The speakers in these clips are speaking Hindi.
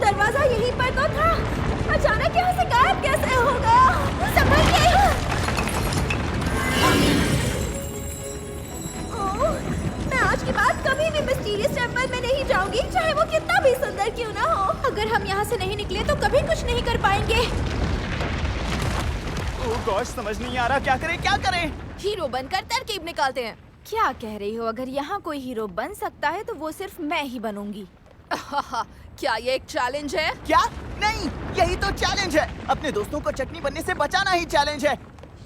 दरवाजा यहीं पर तो था। अचानक यहाँ से गायब कैसे हो गया? संभलिए। मैं आज के बाद कभी भी मिस्टीरियस टेंपल में नहीं जाऊंगी, चाहे वो कितना भी सुंदर क्यों ना हो। अगर हम यहाँ से नहीं निकले तो कभी कुछ नहीं कर पाएंगे। ओह गॉश, समझ नहीं आ रहा क्या करें। हीरो बनकर तरकीब निकालते हैं। क्या कह रही हो? अगर यहाँ कोई हीरो बन सकता है तो वो सिर्फ मैं ही बनूंगी। क्या ये एक चैलेंज है? क्या? नहीं, यही तो चैलेंज है। अपने दोस्तों को चटनी बनने से बचाना ही चैलेंज है।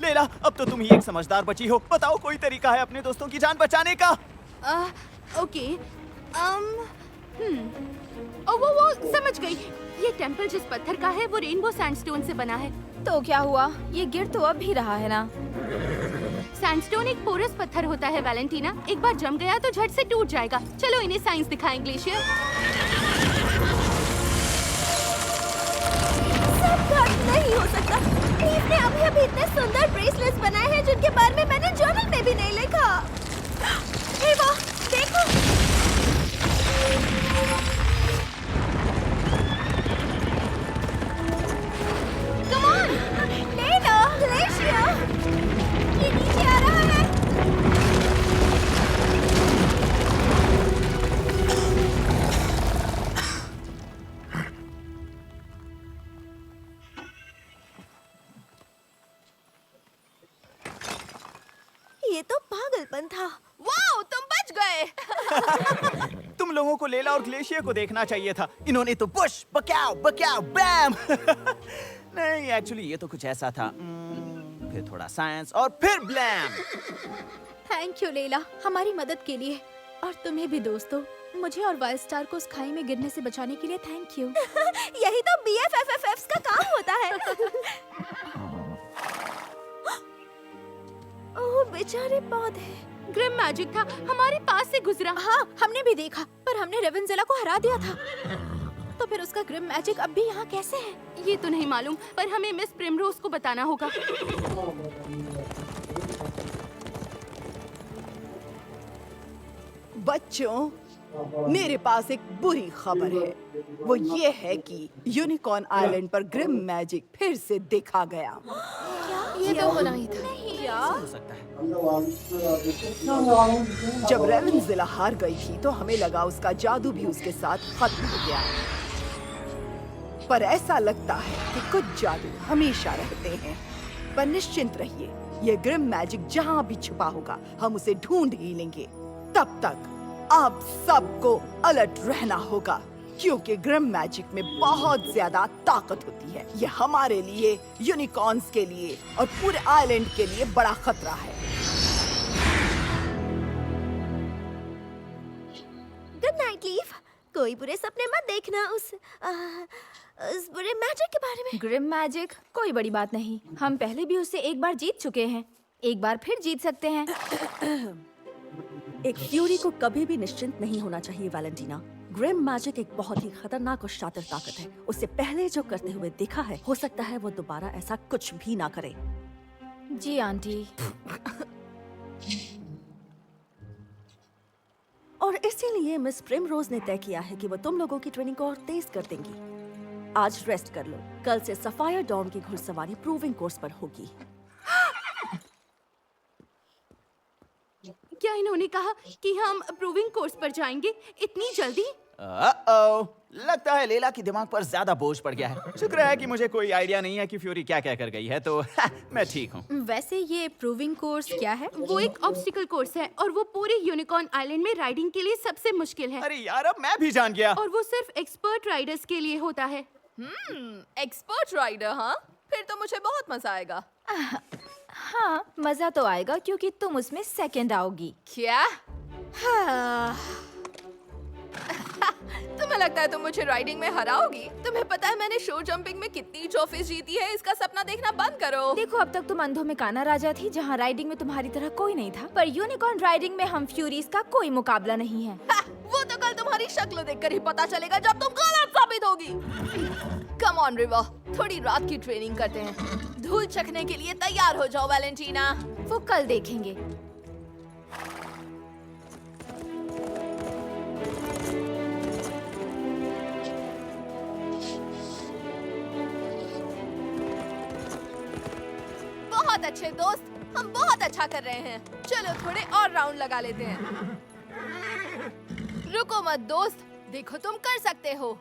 लेला, अब तो तुम ही एक समझदार बची हो। बताओ कोई तरीका है अपने दोस्तों की जान बचाने का? ओके। वो समझ गई। ये टेंपल जिस पत्थर का है वो रेनबो सैंडस्टोन से बना है। तो क्या हुआ? ये गिर तो अब भी रहा है ना। सैंडस्टोन एक पोरस पत्थर होता है वैलेंटीना। एक बार जम गया तो झट से टूट जाएगा। चलो इन्हें साइंस दिखाएं ग्लेशियर। सब नहीं हो सकता। लीफ ने अभी इतने सुंदर ब्रेसलेट्स बनाए हैं जिनके बारे में मैंने जर्नल में भी नहीं लिखा। हे वाह, देखो। Come on, ले लो, ग्लेशियर। ये नीचे आ रहा है। ये तो पागलपन था। वाओ, तुम बच गए। तुम लोगों को लेला और ग्लेशियर को देखना चाहिए था। इन्होंने तो पुश बकाओ बकाओ बैम। नहीं, एक्चुअली ये तो कुछ ऐसा था। फिर थोड़ा साइंस और फिर ब्लैम। थैंक यू लेला, हमारी मदद के लिए। और तुम्हें भी दोस्तों, मुझे और वाइल्ड स्टार को उस खाई में गिरने से बचाने के लिए थैंक यू। यही तो BFFFs का काम होता है। ओह बेचारे पौधे। ग्रिम मैजिक था, हमारे पास से गुजरा। हाँ, हमने भी देखा, पर हमने रेवेंजेला को हरा दिया था। तो फिर उसका ग्रिम मैजिक अब भी यहाँ कैसे है? ये तो नहीं मालूम, पर हमें मिस प्रिमरोज को बताना होगा। बच्चों, मेरे पास एक बुरी खबर है। वो ये है कि यूनिकॉर्न आइलैंड पर ग्रिम मैजिक फिर से देखा गया। ये तो होना ही था। क्या? हो सकता है। जब रेवेंजेला हार गई थी तो हमें लगा उसका जादू भी उसके साथ खत्म हो गया। पर ऐसा लगता है कि कुछ जादू हमेशा रहते हैं। पर निश्चिंत रहिए, ये ग्रिम मैजिक जहाँ भी छुपा होगा हम उसे ढूंढ ही लेंगे। तब तक आप सबको अलर्ट रहना होगा, क्योंकि ग्रिम मैजिक में बहुत ज्यादा ताकत होती है। ये हमारे लिए, यूनिकॉर्न्स के लिए और पूरे आइलैंड के लिए बड़ा खतरा है। Good night leaf. कोई बुरे सपने मत देखना उस बुरे मैजिक के बारे में। ग्रिम मैजिक कोई बड़ी बात नहीं। हम पहले भी उससे एक बार जीत चुके हैं, एक बार फिर जीत सकते हैं। एक फ्यूरी को कभी भी निश्चिंत नहीं होना चाहिए वैलेंटीना। ग्रिम मैजिक एक बहुत ही खतरनाक और शातिर ताकत है। उसे पहले जो करते हुए देखा है, हो सकता है वो दोबारा ऐसा कुछ भी ना करे। जी आंटी। और इसीलिए मिस प्रिमरोज ने तय किया है कि वो तुम लोगों की ट्रेनिंग को और तेज कर देंगी। आज रेस्ट कर लो, कल से सफायर डॉन की घुड़सवारी प्रूविंग कोर्स पर होगी। क्या इन्होंने कहा कि हम प्रूविंग कोर्स पर जाएंगे इतनी जल्दी? लगता है लेला के दिमाग पर ज्यादा बोझ पड़ गया है। शुक्र है कि मुझे कोई आइडिया नहीं है कि फ्यूरी क्या क्या कर गई है, तो मैं ठीक हूँ। वैसे ये प्रूविंग कोर्स क्या है? वो एक ऑब्स्टिकल कोर्स है और वो पूरे यूनिकॉर्न आइलैंड में राइडिंग के लिए सबसे मुश्किल है। अरे यार, अब मैं भी जान गया। और वो सिर्फ एक्सपर्ट राइडर्स के लिए होता है। एक्सपर्ट राइडर, हाँ? फिर तो मुझे बहुत मजा आएगा। हाँ, मजा तो आएगा क्योंकि तुम उसमें सेकंड आओगी। क्या? हाँ। तुम्हें लगता है तुम मुझे राइडिंग में हराओगी? तुम्हें पता है मैंने शो जंपिंग में कितनी ट्रॉफीज जीती है? इसका सपना देखना बंद करो। देखो, अब तक तुम अंधों में काना राजा थी, जहाँ राइडिंग में तुम्हारी तरह कोई नहीं था, पर यूनिकॉर्न राइडिंग में हम फ्यूरीज का कोई मुकाबला नहीं है। वो तो कल तुम्हारी शक्ल देखकर ही पता चलेगा जब तुम गलत साबित होगी। कम ऑन रिवा, थोड़ी रात की ट्रेनिंग करते हैं। धूल चखने के लिए तैयार हो जाओ वैलेंटीना। वो कल देखेंगे। अच्छे दोस्त, हम बहुत अच्छा कर रहे हैं। चलो थोड़े और राउंड लगा लेते हैं। रुको मत दोस्त, देखो तुम कर सकते हो।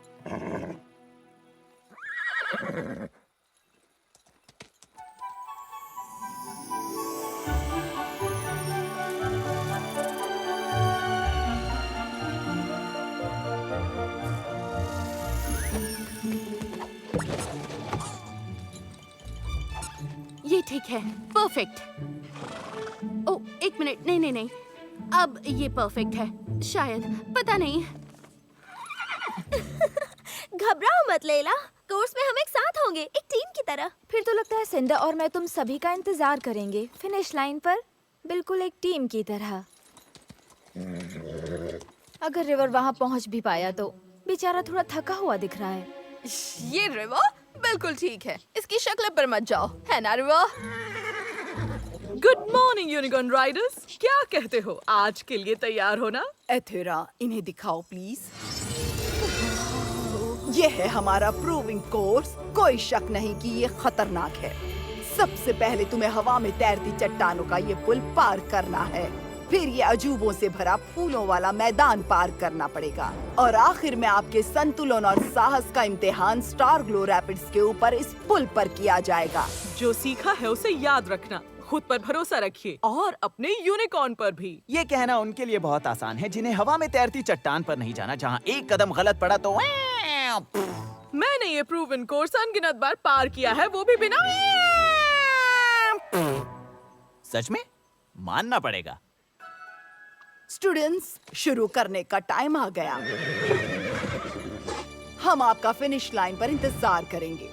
ये ठीक है, परफेक्ट। ओ, एक मिनट, नहीं नहीं नहीं, अब ये परफेक्ट है शायद, पता नहीं। घबराओ मत लैला, कोर्स में हम एक साथ होंगे, एक टीम की तरह। फिर तो लगता है सिंडा और मैं तुम सभी का इंतजार करेंगे फिनिश लाइन पर, बिल्कुल एक टीम की तरह। अगर रिवर वहाँ पहुँच भी पाया तो बेचारा थोड़ा थका हुआ दिख रहा है। ये रिवर बिल्कुल ठीक है, इसकी शक्ल पर मत जाओ, है ना river? Good morning unicorn Riders, क्या कहते हो, आज के लिए तैयार हो ना? एथेरा, इन्हें दिखाओ प्लीज। ये है हमारा प्रूविंग कोर्स। कोई शक नहीं कि ये खतरनाक है। सबसे पहले तुम्हें हवा में तैरती चट्टानों का ये पुल पार करना है, फिर ये अजूबों से भरा फूलों वाला मैदान पार करना पड़ेगा, और आखिर में आपके संतुलन और साहस का इम्तिहान स्टार ग्लो रैपिड्स के ऊपर इस पुल पर किया जाएगा। जो सीखा है उसे याद रखना, खुद पर भरोसा रखिए और अपने यूनिकॉर्न पर भी। ये कहना उनके लिए बहुत आसान है जिन्हें हवा में तैरती चट्टान पर नहीं जाना, जहाँ एक कदम गलत पड़ा तो मैंने ये प्रूवन कोर्स अनगिनत बार पार किया है, वो भी बिना। सच में मानना पड़ेगा। स्टूडेंट्स, शुरू करने का टाइम आ गया। हम आपका फिनिश लाइन पर इंतजार करेंगे।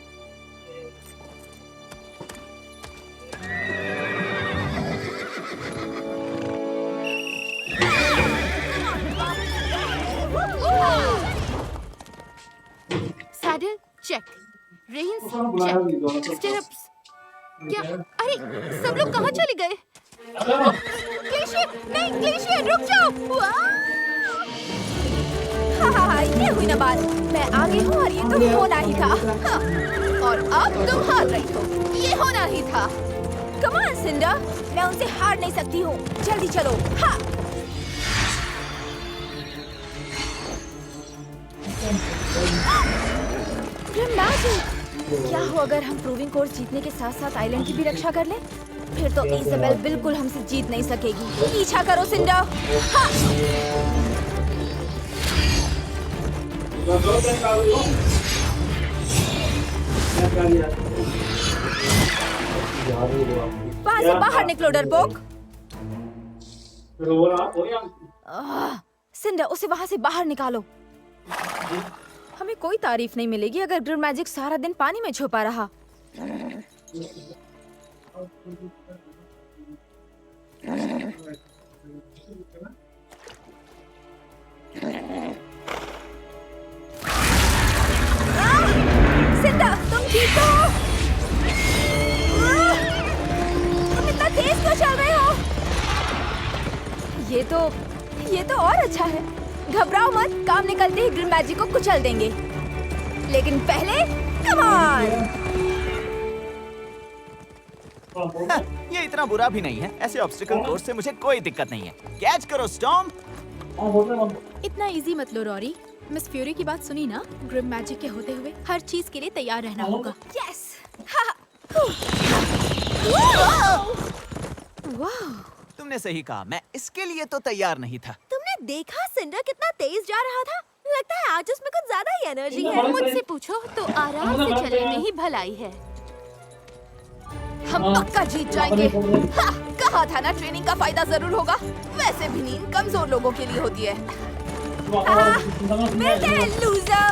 Saddle check, reins check, stirrups. क्या? अरे सब लोग कहाँ चले गए? ग्लेशियर, नहीं ग्लेशियर, रुक जाओ। हाँ, ये हुई ना बात। मैं आगे हूँ और ये तो होना ही था। हाँ, और अब तुम हार रही हो, ये होना ही था। कम ऑन सिंडा, मैं उनसे हार नहीं सकती हूँ। जल्दी चलो। हाँ। क्या हो अगर हम प्रूविंग कोर्स जीतने के साथ साथ आइलैंड की भी रक्षा कर लें? फिर तो इज़ाबेल बिल्कुल हमसे जीत नहीं सकेगी। पीछा करो सिंडा। हाँ। वहाँ से बाहर निकलो डरपोक। सिंडा, उसे वहाँ से बाहर निकालो। हमें कोई तारीफ नहीं मिलेगी अगर ग्रिम मैजिक सारा दिन पानी में छुपा रहा। सिंडा, तुम ठीक हो? तुम इतना तेज क्यों चल रहे हो? ये तो और अच्छा है। घबराओ मत, काम निकलते ही ग्रिम मैजिक को कुचल देंगे। लेकिन पहले कम ऑन। ये इतना बुरा भी नहीं है। ऐसे ऑब्स्टिकल कोर्स से मुझे कोई दिक्कत नहीं है। कैच करो स्टॉर्म। इतना इजी मत लो रॉरी। मिस फ्यूरी की बात सुनी ना? ग्रिम मैजिक के होते हुए हर चीज के लिए तैयार रहना होगा। यस। वाह, तुमने सही कहा, मैं इसके लिए तो तैयार नहीं था। तुमने देखा सिंडा कितना तेज जा रहा था? लगता है आज उसमें कुछ ज्यादा ही एनर्जी है। मुझसे पूछो तो आराम से चलने में ही भलाई है। हम पक्का जीत जाएंगे। हाँ, कहा था ना, ट्रेनिंग का फायदा जरूर होगा। वैसे भी नींद कमजोर लोगों के लिए होती है। मिलते हैं लूजर।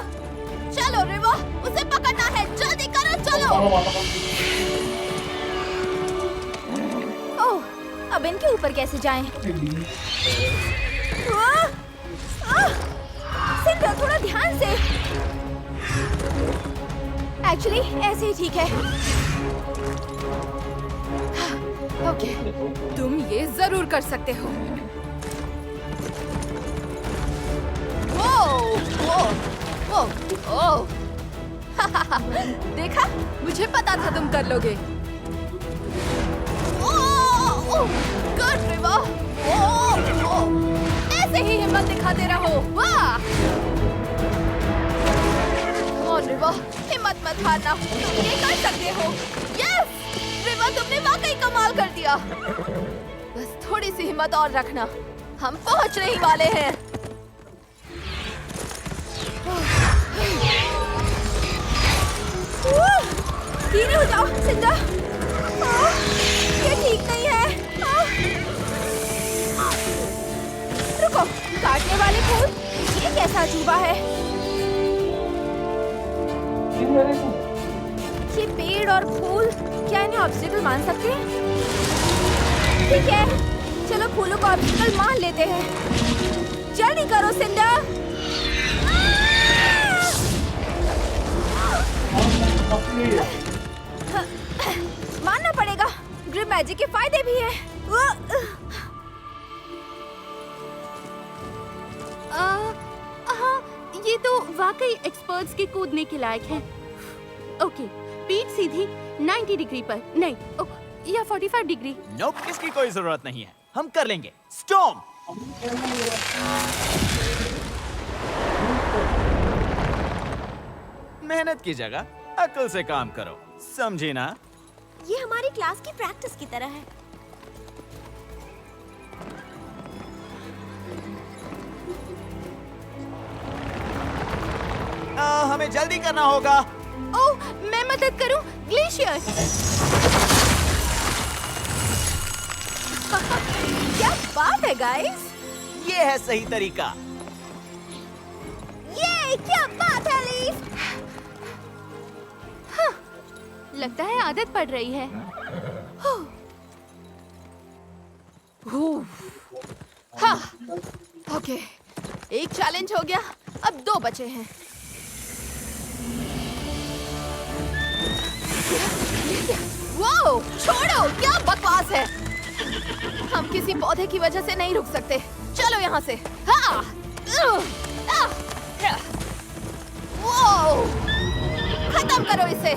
चलो रिवो, उसे पकड़ना है, जल्दी करो, चलो। ओह, अब इनके ऊपर कैसे जाएं? सिंडा, थोड़ा ध्यान से। एक्चुअली ऐसे ही ठीक है। ओके, तुम ये जरूर कर सकते हो। ओ, देखा, मुझे पता था तुम कर लोगे। गुड रिवा। ऐसे ही हिम्मत दिखाते रहो। वाह रिवा, हिम्मत मत हारना, तुम ये कर सकते हो। यस रिवा, तुमने वाकई कमाल कर दिया। बस थोड़ी सी हिम्मत और रखना, हम पहुंचने ही वाले हैं। धीरे हो जाओ सिंडा, ये ठीक नहीं है। रुको, काटने वाले फूल, ये कैसा अजूबा है? ये पेड़ और फूल क्या इन्हें ऑब्स्टिकल मान सकते हैं? ठीक है, चलो फूलों को ऑब्स्टिकल मान लेते हैं। जल्दी करो सिंडा। मानना पड़ेगा, ग्रिम मैजिक के फायदे भी हैं। हाँ, ये तो वाकई एक्सपर्ट्स के कूदने के लायक है। ओके, पीठ सीधी 90 डिग्री पर, नहीं या 45 डिग्री। नोप, इसकी कोई जरूरत नहीं है, हम कर लेंगे। स्टॉर्म। मेहनत की जगह अक्ल से काम करो, समझी ना? ये हमारी क्लास की प्रैक्टिस की तरह है। हमें जल्दी करना होगा। ओह, मैं मदद करूं? ग्लेशियर। क्या बात है गाइस, ये है सही तरीका। ये क्या बात है लीफ। लगता है आदत पड़ रही है। हाँ, ओके, एक चैलेंज हो गया, अब 2 बचे हैं। वाओ, छोड़ो, क्या बकवास है। हम किसी पौधे की वजह से नहीं रुक सकते। चलो यहाँ से। हाँ, वाओ, खत्म करो इसे।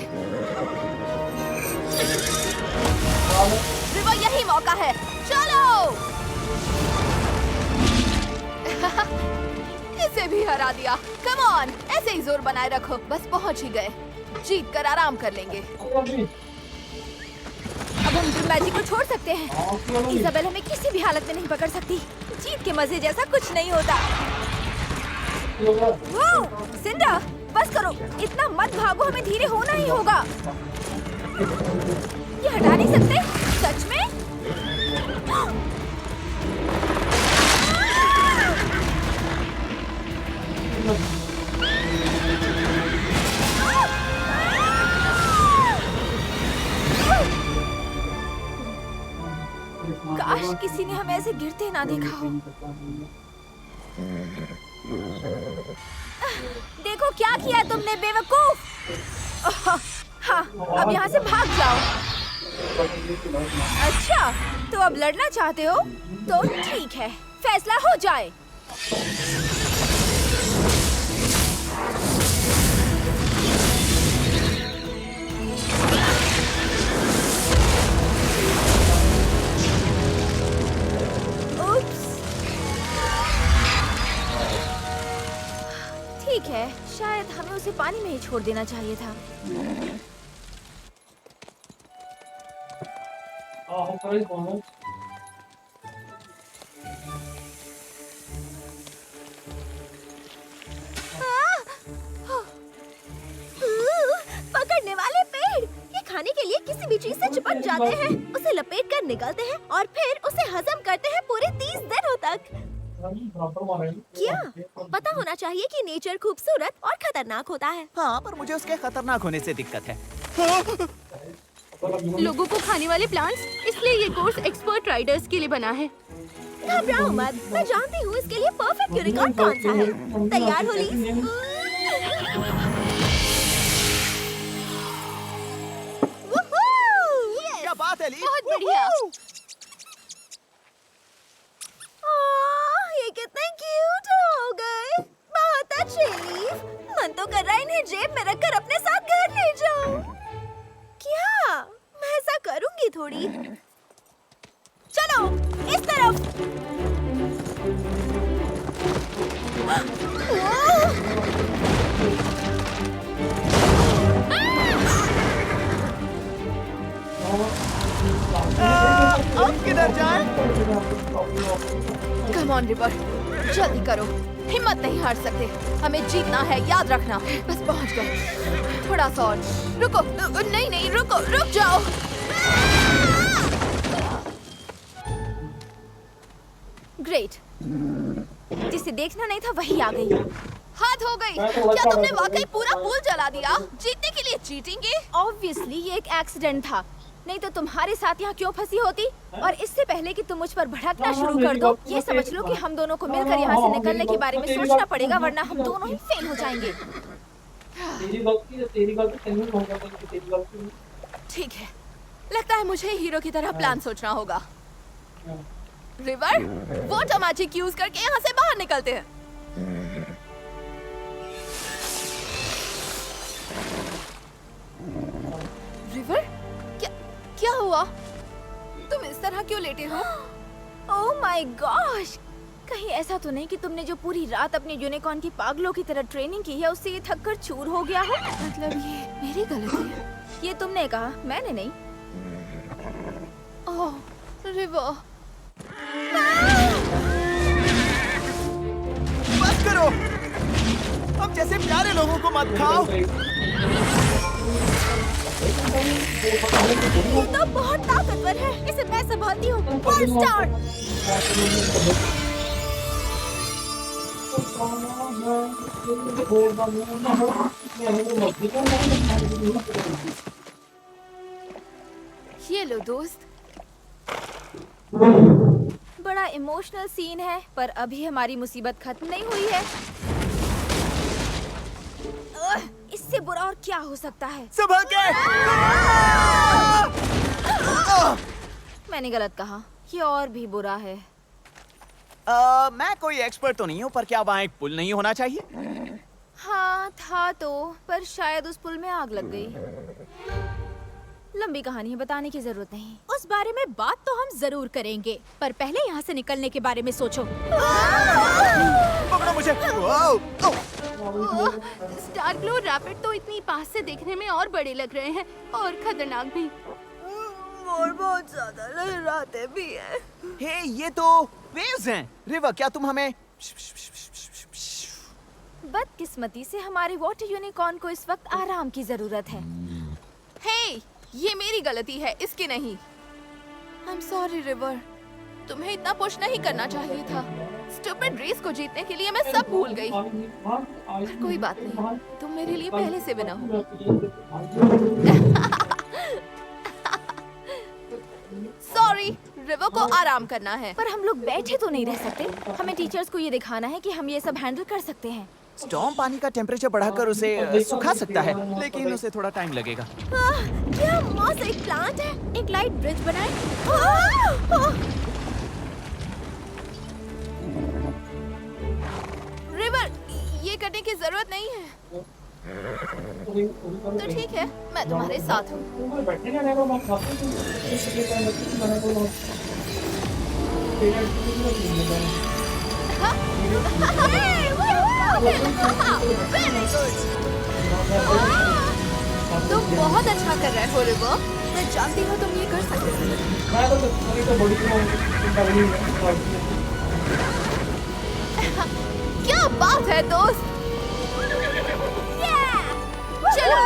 रिवा, यही मौका है, चलो। इसे भी हरा दिया। कम ऑन, ऐसे ही जोर बनाए रखो। बस पहुंच ही गए, जीत कर आराम कर लेंगे। अब हम ग्रिम मैजिक को छोड़ सकते हैं। इजाबेल हमें किसी भी हालत में नहीं पकड़ सकती। जीत के मजे जैसा कुछ नहीं होता। वो सिंडा, बस करो, इतना मत भागो, हमें धीरे होना ही होगा। ये हटा नहीं सकते? सच में? काश किसी ने हमें ऐसे गिरते ना देखा हो। देखो क्या किया तुमने बेवकूफ। हाँ, अब यहाँ से भाग जाओ। अच्छा, तो अब लड़ना चाहते हो? तो ठीक है, फैसला हो जाए। ठीक है, शायद हमें उसे पानी में ही छोड़ देना चाहिए था। पकड़ने वाले पेड़, ये खाने के लिए किसी भी चीज से चिपक जाते हैं, उसे लपेट कर निगलते हैं और फिर उसे हजम करते हैं पूरे 30 दिनों तक। क्या पता होना चाहिए कि नेचर खूबसूरत और खतरनाक होता है। हाँ, पर मुझे उसके खतरनाक होने से दिक्कत है। लोगों को खाने वाले प्लांट्स, इसलिए ये कोर्स एक्सपर्ट राइडर्स के लिए बना है। घबराओ मत, मैं जानती हूँ इसके लिए परफेक्ट यूनिकॉर्न कौन सा है। तैयार हो लीज? क्या बात है लीफ? बहुत बढ़िया। ये कितने क्यूट हो गए। बहुत अच्छे लीफ। मन तो कर रहा है इन्हें जेब में रखकर अपने साथ घर ले जाऊं। क्या मैं ऐसा करूंगी थोड़ी। जाओ इस तरफ। अब किधर जाए? कम ऑन रिवर, जल्दी करो, हिम्मत नहीं हार सकते, हमें जीतना है, याद रखना। बस पहुंच गए, थोड़ा सा और। रुको, नहीं रुको, रुक जाओ। ग्रेट, जिसे देखना नहीं था वही आ गई। हाथ हो गई। क्या तुमने वाकई पूरा पूल जला दिया? जीतने के लिए चीटिंग? ऑब्वियसली ये एक एक्सीडेंट था, नहीं तो तुम्हारे साथ यहाँ क्यों फंसी होती? और इससे पहले कि तुम मुझ पर भड़कना शुरू कर दो, ये समझ लो कि हम दोनों को मिलकर यहाँ से निकलने के बारे में सोचना पड़ेगा, वरना हम दोनों ही फेल हो जाएंगे। ठीक है, लगता है मुझे हीरो की तरह प्लान सोचना होगा। रिवर, वाटर मैजिक यूज करके यहाँ से बाहर निकलते हैं। रिवर, क्या हुआ? तुम इस तरह क्यों लेटे हो? ओह माय गॉश, कहीं ऐसा तो नहीं कि तुमने जो पूरी रात अपने यूनिकॉर्न की पागलों की तरह ट्रेनिंग की है उससे ये थक कर चूर हो गया हो? मतलब ये मेरी गलती है? ये तुमने कहा, मैंने नहीं। ओह रिवर, बस करो, अब जैसे प्यारे लोगों को मत खाओ। ये तो बहुत ताकतवर है, इसे मैं संभालती हूँ। Full start. ये लो दोस्त। बड़ा इमोशनल सीन है, पर अभी हमारी मुसीबत खत्म नहीं हुई है। इससे बुरा और क्या हो सकता है? संभल के। मैंने गलत कहा, ये और भी बुरा है। मैं कोई एक्सपर्ट तो नहीं हूँ, पर क्या वहाँ एक पुल नहीं होना चाहिए? हाँ था तो, पर शायद उस पुल में आग लग गई। लंबी कहानी है, बताने की जरूरत नहीं। उस बारे में बात तो हम जरूर करेंगे, पर पहले यहाँ से निकलने के बारे में सोचो। पकड़ो मुझे। स्टार ग्लो रैपिड तो इतनी पास से देखने में और बड़े लग रहे हैं और खतरनाक भी। और बहुत ज्यादा लहराते भी हैं। हे, ये तो वेव्स हैं। रिवर, क्या तुम हमें? बदकिस्मती से हमारे वाटर यूनिकॉर्न को इस वक्त आराम की जरूरत है। हे, ये मेरी गलती है, इसकी नहीं। आई एम सॉरी रिवर, तुम्हें इतना पुश नहीं करना चाहिए था। स्टूपिड रेस को जीतने के लिए मैं सब भूल गई। पर कोई बात नहीं, तुम मेरे लिए पहले से बना हो। सॉरी, रिवर को आराम करना है। पर हम लोग बैठे तो नहीं रह सकते। हमें टीचर्स को ये दिखाना है कि हम ये सब हैंडल कर सकते हैं। स्टॉर्म पानी का टेम्परेचर बढ़ाकर उसे सुखा सकता है, लेकिन उसे थोड़ा टाइम लगेगा। क्या मस्त एक प्लांट है। एक लाइट ब्रिज बनाए। रिवर, ये करने की जरूरत नहीं है। तो ठीक है, मैं तुम्हारे साथ हूँ। तुम बहुत अच्छा कर रहे हो रिवर, मैं जानती हूँ तुम ये कर सकते हो। क्या बात है दोस्त, चलो।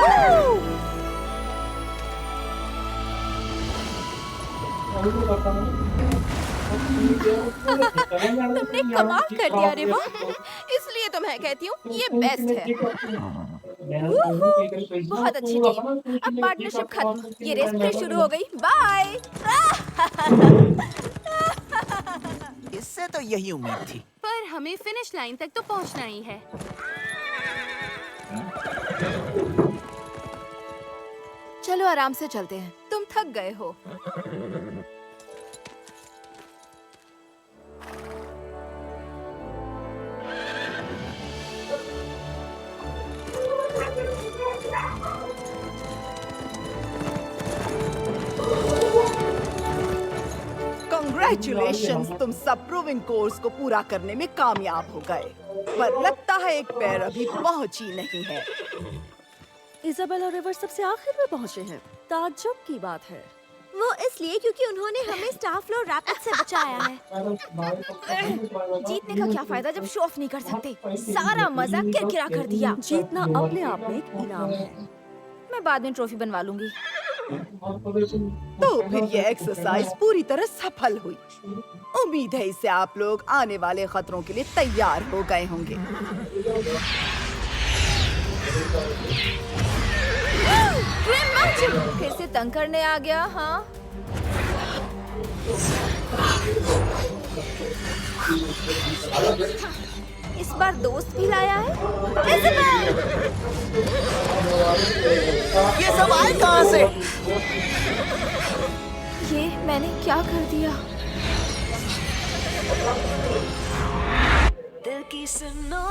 तुमने कमाल कर दिया रिवा। इसलिए तो मैं कहती हूँ ये बेस्ट है। बहुत अच्छी टीम। अब पार्टनरशिप खत्म, ये रेस फिर शुरू हो गई। बाय। इससे तो यही उम्मीद थी। पर हमें फिनिश लाइन तक तो पहुंचना ही है। चलो आराम से चलते हैं, तुम थक गए हो। कांग्रेचुलेशंस, तुम सब प्रूविंग कोर्स को पूरा करने में कामयाब हो गए। पर लगता है एक पैर अभी पहुंची नहीं है। इजाबेल और रिवर सबसे आखिर में पहुंचे हैं। ताज्जुब की बात है। वो इसलिए क्योंकि उन्होंने हमें स्टार फ्लोर रैपिड से बचाया है। जीतने का क्या फायदा जब शो ऑफ नहीं कर सकते। सारा मजा किरकिरा कर दिया। जीतना अपने आप में एक इनाम है। मैं बाद में ट्रॉफी बनवा लूंगी। तो फिर ये एक्सरसाइज पूरी तरह सफल हुई। उम्मीद है इससे आप लोग आने वाले खतरों के लिए तैयार हो गए होंगे। फिर से तंग करने आ गया। हाँ, इस बार दोस्त भी लाया है। इज़ाबेल! ये सब आए कहाँ से? ये मैंने क्या कर दिया? दिल की सुनो